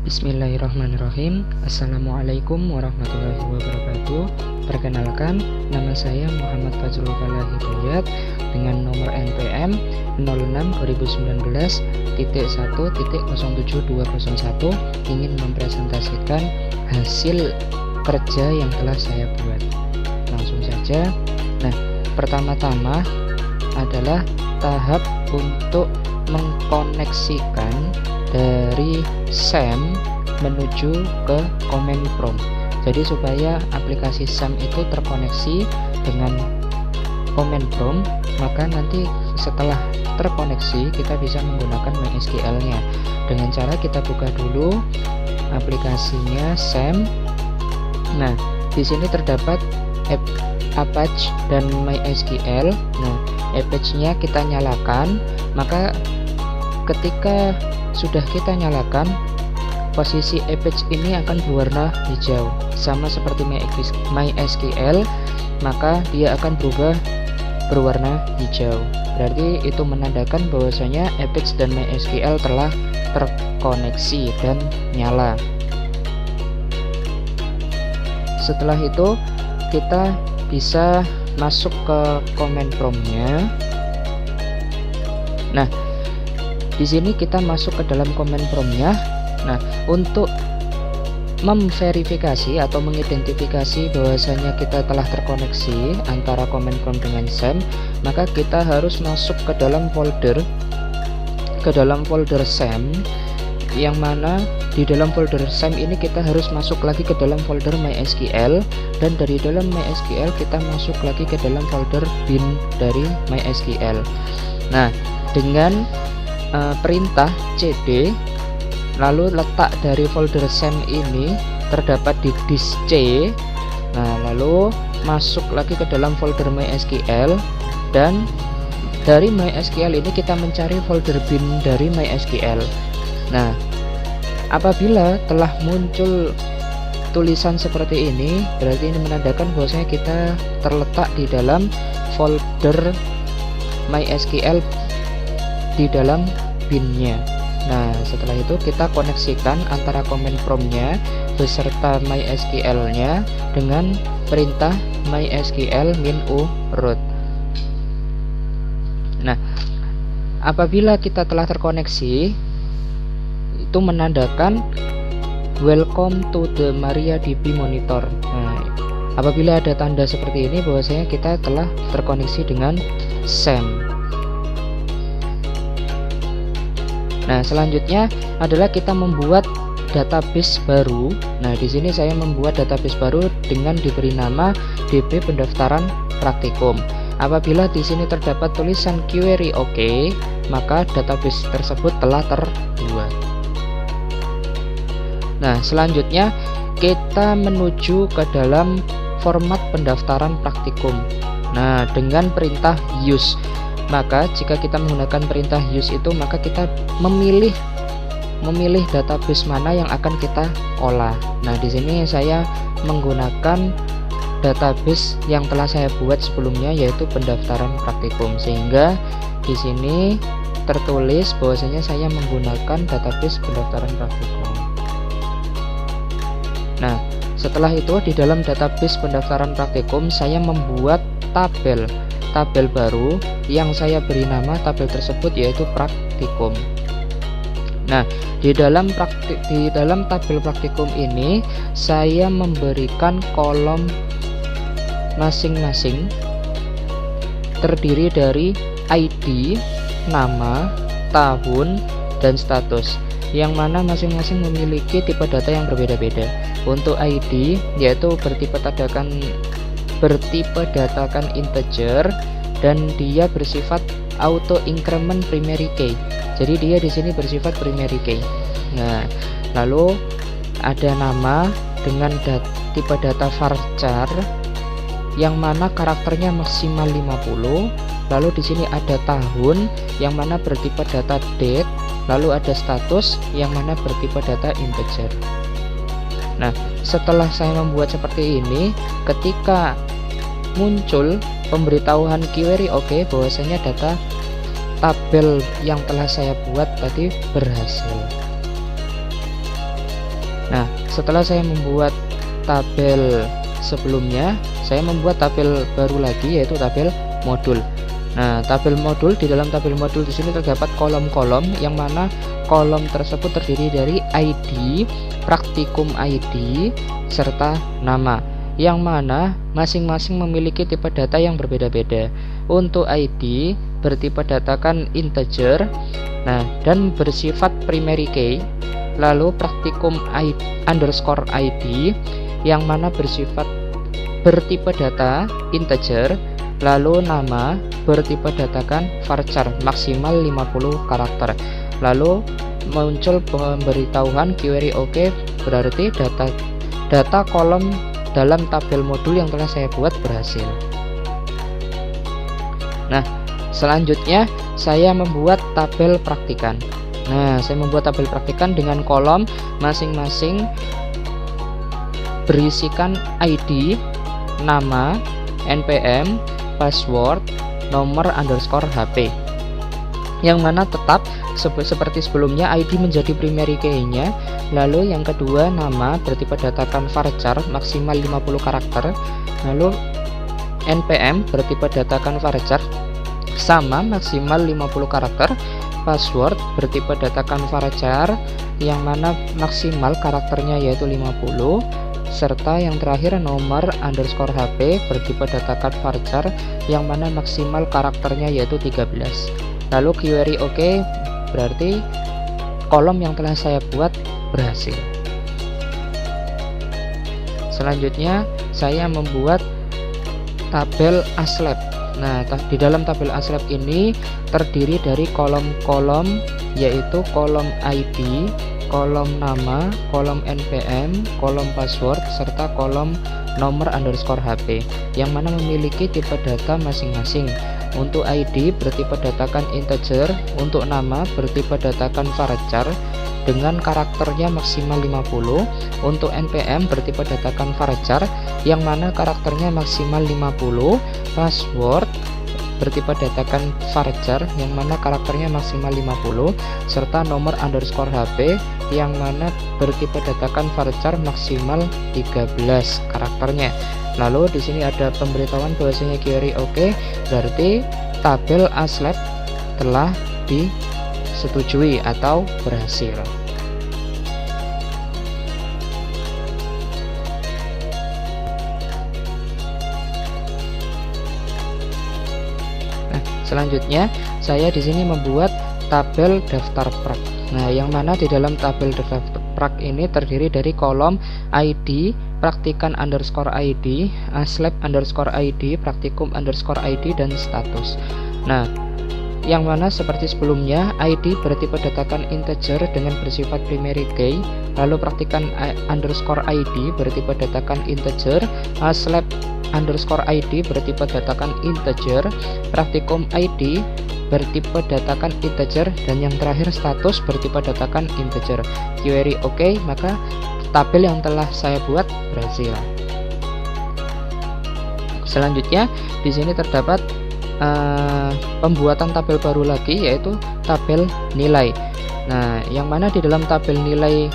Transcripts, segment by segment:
Bismillahirrahmanirrahim. Assalamualaikum warahmatullahi wabarakatuh. Perkenalkan, nama saya Muhammad Fazrul Falah Hidayat dengan nomor NPM 06-2019.1.07201 ingin mempresentasikan hasil kerja yang telah saya buat. Langsung saja. Nah, pertama-tama adalah tahap untuk mengkoneksikan dari SAM menuju ke command prompt. Jadi supaya aplikasi SAM itu terkoneksi dengan command prompt, maka nanti setelah terkoneksi kita bisa menggunakan MySQL-nya. Dengan cara kita buka dulu aplikasinya SAM. Nah, di sini terdapat Apache dan MySQL. Nah, Apache-nya kita nyalakan, maka ketika sudah kita nyalakan, posisi Apache ini akan berwarna hijau, sama seperti MySQL, maka dia akan berwarna hijau. Berarti itu menandakan bahwasanya Apache dan MySQL telah terkoneksi dan nyala. Setelah itu kita bisa masuk ke command prompt-nya. Nah, di sini kita masuk ke dalam command prompt-nya. Nah, untuk memverifikasi atau mengidentifikasi bahwasanya kita telah terkoneksi antara command prompt dengan SAM, maka kita harus masuk ke dalam folder SAM, yang mana di dalam folder SAM ini kita harus masuk lagi ke dalam folder MySQL, dan dari dalam MySQL kita masuk lagi ke dalam folder bin dari MySQL. Nah, dengan perintah cd, lalu letak dari folder SAM ini terdapat di disk C. Nah, lalu masuk lagi ke dalam folder MySQL, dan dari MySQL ini kita mencari folder bin dari MySQL. Nah, apabila telah muncul tulisan seperti ini, berarti ini menandakan bahwasanya kita terletak di dalam folder MySQL di dalam bin-nya. Nah, setelah itu kita koneksikan antara command prompt-nya beserta MySQL-nya dengan perintah MySQL -u root. Nah, apabila kita telah terkoneksi, itu menandakan welcome to the MariaDB monitor. Nah, apabila ada tanda seperti ini, bahwasanya kita telah terkoneksi dengan SAM. Nah, selanjutnya adalah kita membuat database baru. Nah, di sini saya membuat database baru dengan diberi nama DB pendaftaran praktikum. Apabila di sini terdapat tulisan query OK, maka database tersebut telah terbuat. Nah, selanjutnya kita menuju ke dalam format pendaftaran praktikum. Nah, dengan perintah use. Maka jika kita menggunakan perintah use itu, maka kita memilih database mana yang akan kita olah. Nah, di sini saya menggunakan database yang telah saya buat sebelumnya, yaitu pendaftaran praktikum, sehingga di sini tertulis bahwasanya saya menggunakan database pendaftaran praktikum. Nah, setelah itu di dalam database pendaftaran praktikum saya membuat tabel baru yang saya beri nama tabel tersebut yaitu praktikum. Nah, di dalam tabel praktikum ini saya memberikan kolom masing-masing terdiri dari ID, nama, tahun, dan status, yang mana masing-masing memiliki tipe data yang berbeda-beda. Untuk ID yaitu bertipe datakan integer, dan dia bersifat auto increment primary key. Jadi dia di sini bersifat primary key. Nah, lalu ada nama dengan tipe data varchar, yang mana karakternya maksimal 50. Lalu di sini ada tahun yang mana bertipe data date, lalu ada status yang mana bertipe data integer. Nah, setelah saya membuat seperti ini, ketika muncul pemberitahuan query OK, bahwasanya data tabel yang telah saya buat tadi berhasil. setelah saya membuat tabel sebelumnya, saya membuat tabel baru lagi, yaitu tabel modul. Nah, tabel modul, di dalam tabel modul di sini terdapat kolom-kolom yang mana kolom tersebut terdiri dari ID, praktikum ID, serta nama, yang mana masing-masing memiliki tipe data yang berbeda-beda. Untuk ID bertipe data kan integer, nah, dan bersifat primary key. Lalu praktikum underscore ID yang mana bersifat bertipe data integer. Lalu nama bertipe data kan varchar maksimal 50 karakter. Lalu muncul pemberitahuan query OK, berarti data kolom dalam tabel modul yang telah saya buat berhasil. Nah, selanjutnya saya membuat tabel praktikan. Nah, saya membuat tabel praktikan dengan kolom masing-masing berisikan ID, nama, NPM, password, nomor underscore HP, yang mana tetap seperti sebelumnya ID menjadi primary key-nya. Lalu yang kedua, nama bertipe data kan varchar maksimal 50 karakter. Lalu NPM bertipe data kan varchar sama maksimal 50 karakter. Password bertipe data kan varchar yang mana maksimal karakternya yaitu 50, serta yang terakhir nomor underscore HP bertipe data kan varchar yang mana maksimal karakternya yaitu 13. Lalu query OK, berarti kolom yang telah saya buat berhasil. Selanjutnya saya membuat tabel ASLab. Nah, di dalam tabel ASLab ini terdiri dari kolom-kolom, yaitu kolom ID, kolom nama, kolom NPM, kolom password, serta kolom nomor underscore HP, yang mana memiliki tipe data masing-masing. Untuk ID bertipe data kan integer, untuk nama bertipe data kan varchar dengan karakternya maksimal 50, untuk NPM bertipe data kan varchar yang mana karakternya maksimal 50, password bertipe data kan varchar yang mana karakternya maksimal 50, serta nomor underscore HP yang mana bertipe data kan varchar maksimal 13 karakternya. Lalu di sini ada pemberitahuan bahwasanya query OK, berarti tabel ASLab telah disetujui atau berhasil. Nah, selanjutnya saya di sini membuat tabel daftar prak. Nah, yang mana di dalam tabel daftar prak ini terdiri dari kolom ID, praktikan underscore ID, ASLab underscore ID, praktikum underscore ID, dan status. Nah, yang mana seperti sebelumnya, ID bertipe data kan integer dengan bersifat primary key, lalu praktikan underscore ID bertipe data kan integer, ASLab underscore ID bertipe data kan integer, praktikum ID bertipe data kan integer, dan yang terakhir status bertipe data kan integer. Query OK, maka tabel yang telah saya buat berhasil. Selanjutnya di sini terdapat pembuatan tabel baru lagi, yaitu tabel nilai. Nah, yang mana di dalam tabel nilai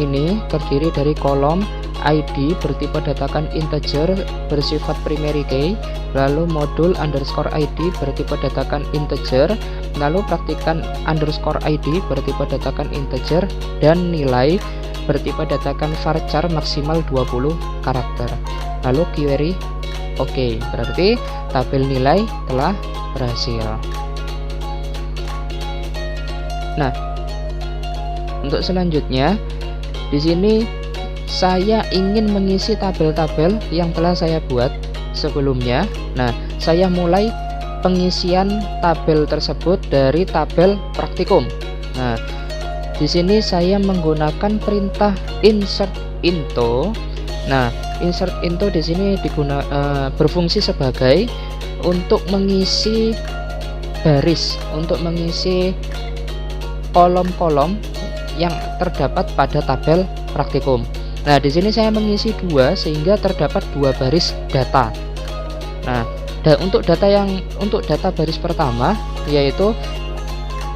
ini terdiri dari kolom ID bertipe data kan integer bersifat primary key, lalu modul underscore ID bertipe data kan integer, lalu praktikan underscore ID bertipe data kan integer, dan nilai bertipe data kan varchar maksimal 20 karakter. Lalu query OK, berarti tabel nilai telah berhasil. Nah, untuk selanjutnya di sini saya ingin mengisi tabel-tabel yang telah saya buat sebelumnya. Nah, saya mulai pengisian tabel tersebut dari tabel praktikum. Nah, di sini saya menggunakan perintah insert into. Nah, insert into di sini berfungsi sebagai untuk mengisi baris, untuk mengisi kolom-kolom yang terdapat pada tabel praktikum. Nah, di sini saya mengisi dua sehingga terdapat dua baris data. Nah, untuk data baris pertama yaitu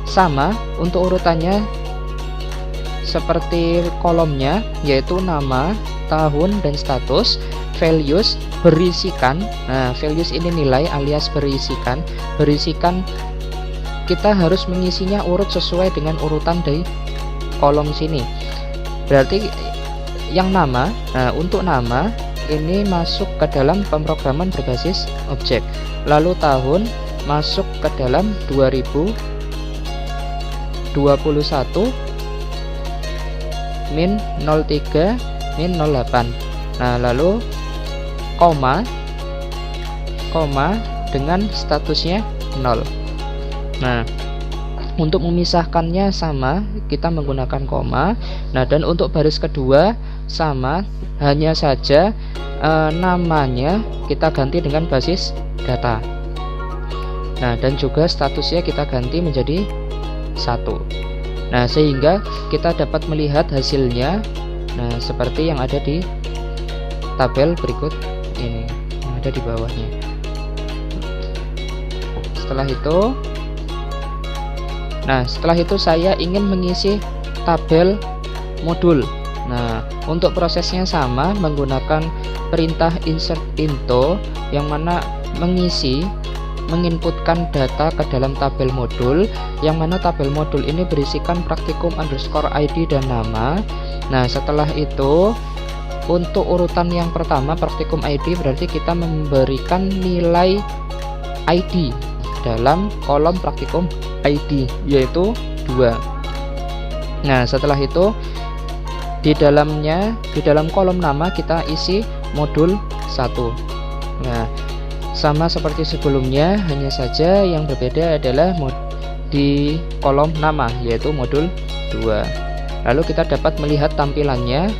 sama untuk urutannya seperti kolomnya, yaitu nama, tahun, dan status. Values berisikan. Nah, values ini nilai alias berisikan. Berisikan kita harus mengisinya urut sesuai dengan urutan dari kolom sini. Berarti yang nama, nah untuk nama ini masuk ke dalam pemrograman berbasis objek. Lalu tahun masuk ke dalam 2021 min 03 min 08. Nah, lalu koma dengan statusnya 0. Nah, untuk memisahkannya sama, kita menggunakan koma. Nah, dan untuk baris kedua sama, hanya saja namanya kita ganti dengan basis data. Nah, dan juga statusnya kita ganti menjadi 1. Nah, sehingga kita dapat melihat hasilnya. Nah, seperti yang ada di tabel berikut ini, yang ada di bawahnya. Setelah itu saya ingin mengisi tabel modul. Nah, untuk prosesnya sama, menggunakan perintah insert into, yang mana menginputkan data ke dalam tabel modul, yang mana tabel modul ini berisikan praktikum underscore ID dan nama. Nah, setelah itu untuk urutan yang pertama praktikum ID, berarti kita memberikan nilai ID dalam kolom praktikum ID, yaitu 2. Nah, setelah itu di dalam kolom nama kita isi modul 1. Nah, sama seperti sebelumnya, hanya saja yang berbeda adalah di kolom nama, yaitu modul 2. Lalu kita dapat melihat tampilannya,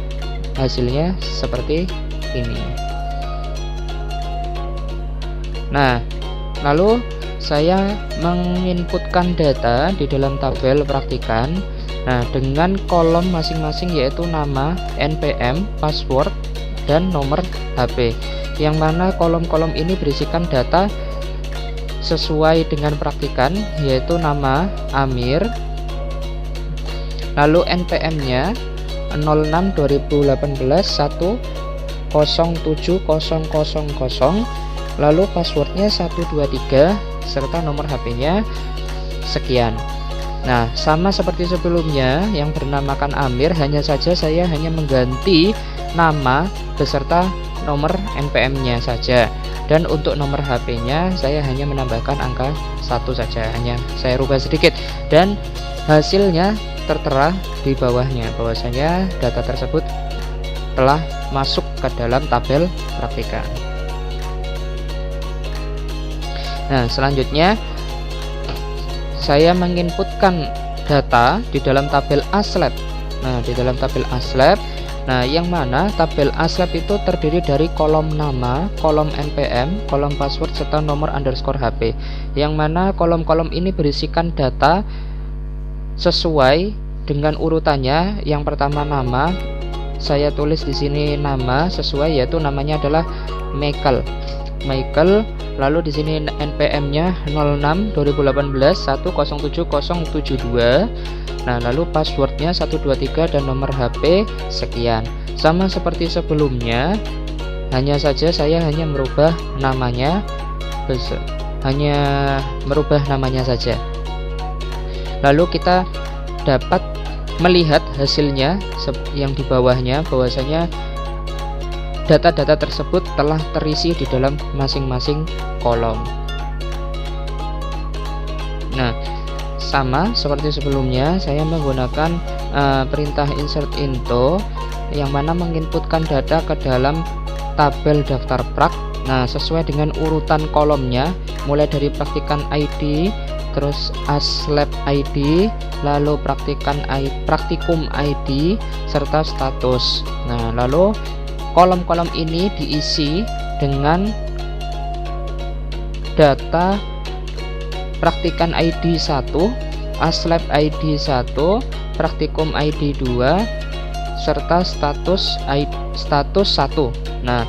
hasilnya seperti ini. Nah, lalu saya menginputkan data di dalam tabel praktikan. Nah, dengan kolom masing-masing, yaitu nama, NPM, password, dan nomor HP, yang mana kolom-kolom ini berisikan data sesuai dengan praktikan, yaitu nama Amir, lalu NPM-nya 06 2018 107000, lalu passwordnya 123, serta nomor HP-nya sekian. Nah, sama seperti sebelumnya yang bernamakan Amir, hanya saja saya hanya mengganti nama beserta nomor NPM-nya saja, dan untuk nomor HP-nya saya hanya menambahkan angka 1 saja, hanya saya rubah sedikit, dan hasilnya tertera di bawahnya bahwasanya data tersebut telah masuk ke dalam tabel praktikan. Nah, selanjutnya saya menginputkan data di dalam tabel ASLab. Nah, di dalam tabel ASLab, yang mana tabel ASLab itu terdiri dari kolom nama, kolom NPM, kolom password, serta nomor underscore HP, yang mana kolom-kolom ini berisikan data sesuai dengan urutannya. Yang pertama nama, saya tulis di sini nama sesuai, yaitu namanya adalah Michael. Lalu di sini NPM-nya 06 2018 107072. Nah, lalu passwordnya 123 dan nomor HP sekian. Sama seperti sebelumnya, hanya saja saya hanya merubah namanya, saja. Lalu kita dapat melihat hasilnya yang di bawahnya, bahwasanya data-data tersebut telah terisi di dalam masing-masing kolom. Nah, sama seperti sebelumnya, saya menggunakan perintah insert into, yang mana menginputkan data ke dalam tabel daftar prak. Nah, sesuai dengan urutan kolomnya, mulai dari praktikan ID, terus ASLab ID, lalu praktikum ID, serta status. Nah, lalu kolom-kolom ini diisi dengan data praktikan ID 1, ASLab ID 1, praktikum ID 2, serta status 1. Nah,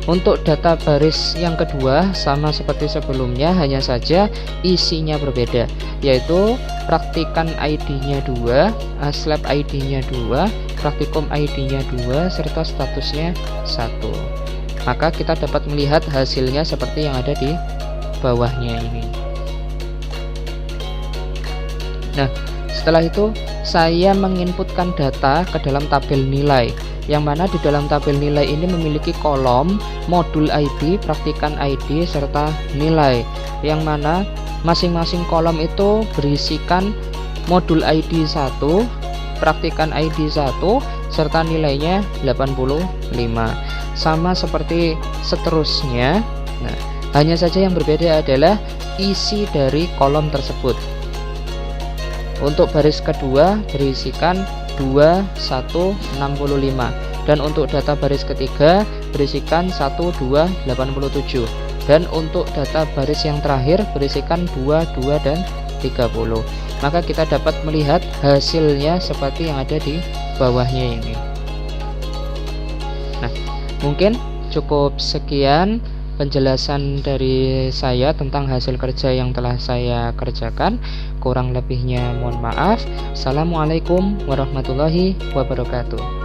Untuk data baris yang kedua sama seperti sebelumnya, hanya saja isinya berbeda, yaitu praktikan ID-nya 2, aslab ID-nya 2, praktikum ID-nya 2, serta statusnya 1. Maka kita dapat melihat hasilnya seperti yang ada di bawahnya ini. Nah, setelah itu saya menginputkan data ke dalam tabel nilai, yang mana di dalam tabel nilai ini memiliki kolom modul ID, praktikan ID, serta nilai, yang mana masing-masing kolom itu berisikan modul ID 1, praktikan ID 1, serta nilainya 85. Sama seperti seterusnya. Nah, hanya saja yang berbeda adalah isi dari kolom tersebut. Untuk baris kedua berisikan 2165, dan untuk data baris ketiga berisikan 1287, dan untuk data baris yang terakhir berisikan 22 dan 30. Maka kita dapat melihat hasilnya seperti yang ada di bawahnya ini. Nah, mungkin cukup sekian penjelasan dari saya tentang hasil kerja yang telah saya kerjakan. Kurang lebihnya mohon maaf. Assalamualaikum warahmatullahi wabarakatuh.